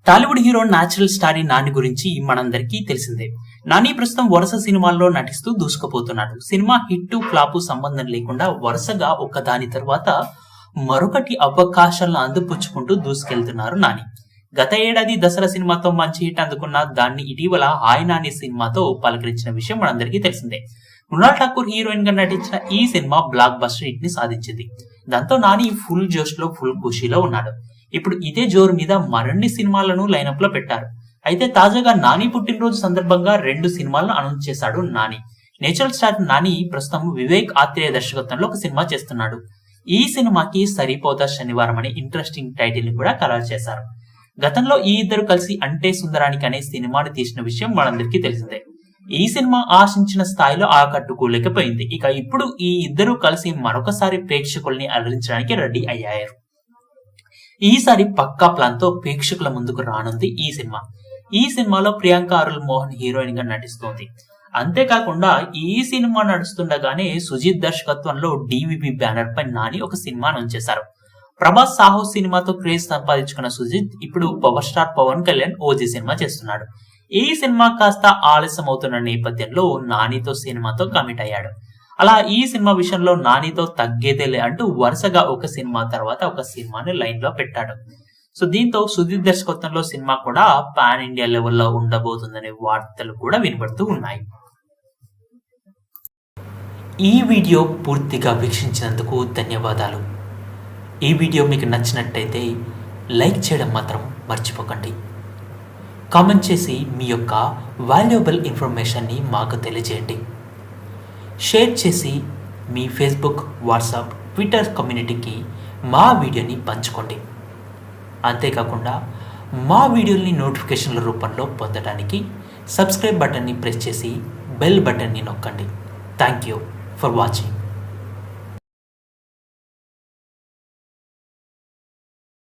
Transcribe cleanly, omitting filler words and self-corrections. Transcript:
Tollywood hero natural star Nani గురించి మనందరికీ తెలిసిందే. నాని ప్రస్తుతం వరుస సినిమాల్లో నటిస్తూ దూసుకుపోతున్నాడు. సినిమా హిట్ ఫ్లాప్ సంబంధం లేకుండా వరుసగా ఒకదాని తర్వాత మరొకటి అవకాశాలను అందిపుచ్చుకుంటూ దూసుకెళ్తున్నారు నాని. గత ఏడాది దసరా సినిమాతో మంచి హిట్ అందుకున్న దాన్ని ఇటీవల హాయ్ నాని సినిమాతో పలకరించిన విషయం మనందరికీ తెలిసిందే. మృణాల్ ఠాకూర్ హీరోయిన్ గా నటించిన ఈ సినిమా బ్లాక్ బస్టర్ హిట్ ని సాధించింది. దాంతో నాని ఫుల్ జోష్ లో ఫుల్ ఖుషీలో ఉన్నాడు. ఇప్పుడు ఇదే జోరు మీద మరిన్ని సినిమాలను లైనప్ లో పెట్టారు. అయితే తాజాగా నాని పుట్టినరోజు సందర్భంగా 2 సినిమాలను అనౌన్స్ చేశాడు నాని. నేచురల్ స్టార్ నాని ప్రస్తుతం వివేక్ ఆత్రేయ దర్శకత్వంలో ఒక సినిమా చేస్తున్నాడు. ఈ సినిమాకి సరిపోతా శనివారం అనే ఇంట్రెస్టింగ్ టైటిల్ ని కూడా ఖరారు చేశారు. గతంలో ఈ ఇద్దరు కలిసి అంటే సుందరానికి అనే సినిమాని తీసిన విషయం మనందరికీ తెలిసిందే. ఈ సినిమా ఆశించిన స్థాయిలో ఆకట్టుకోలేకపోయింది. ఇక ఇప్పుడు ఈ ఇద్దరు కలిసి మరొకసారి ప్రేక్షకుల్ని అలరించడానికి రెడీ అయ్యారు. ఈసారి పక్కా ప్లాన్ తో ప్రేక్షకుల ముందుకు రానుంది ఈ సినిమా. ఈ సినిమాలో ప్రియాంక అరుల్ మోహన్ హీరోయిన్ గా నటిస్తోంది. అంతేకాకుండా ఈ సినిమా నడుస్తుండగానే సుజిత్ దర్శకత్వంలో డివిపి బ్యానర్ పై నాని ఒక సినిమా అనౌన్స్ చేశారు. ప్రభాస్ సాహో సినిమాతో క్రేజ్ సంపాదించుకున్న సుజిత్ ఇప్పుడు power star Pawan Kalyan OG సినిమా చేస్తున్నాడు. ఈ సినిమా కాస్త ఆలస్యం అవుతున్న నేపథ్యంలో నానితో సినిమాతో కమిట్ అయ్యాడు. అలా ఈ సినిమా విషయంలో నానితో తగ్గేదేలే అంటూ వరుసగా ఒక సినిమా తర్వాత ఒక సినిమాని లైన్ లో పెట్టాడు. సో దీంతో సుజిత్ దర్శకత్వంలో సినిమా కూడా పాన్ ఇండియా లెవెల్లో ఉండబోతుందనే వార్తలు కూడా వినబడుతూ ఉన్నాయి. ఈ వీడియో పూర్తిగా వీక్షించినందుకు ధన్యవాదాలు. ఈ వీడియో మీకు నచ్చినట్టయితే లైక్ చేయడం మాత్రం మర్చిపోకండి. కామెంట్ చేసి మీ యొక్క వాల్యుబుల్ ఇన్ఫర్మేషన్ని మాకు తెలియజేయండి. షేర్ చేసి మీ ఫేస్బుక్, వాట్సాప్, ట్విట్టర్ కమ్యూనిటీకి మా వీడియోని పంచుకోండి. అంతేకాకుండా మా వీడియోని నోటిఫికేషన్ల రూపంలో పొందడానికి సబ్స్క్రైబ్ బటన్ని ప్రెస్ చేసి బెల్ బటన్ని నొక్కండి. Thank you for watching.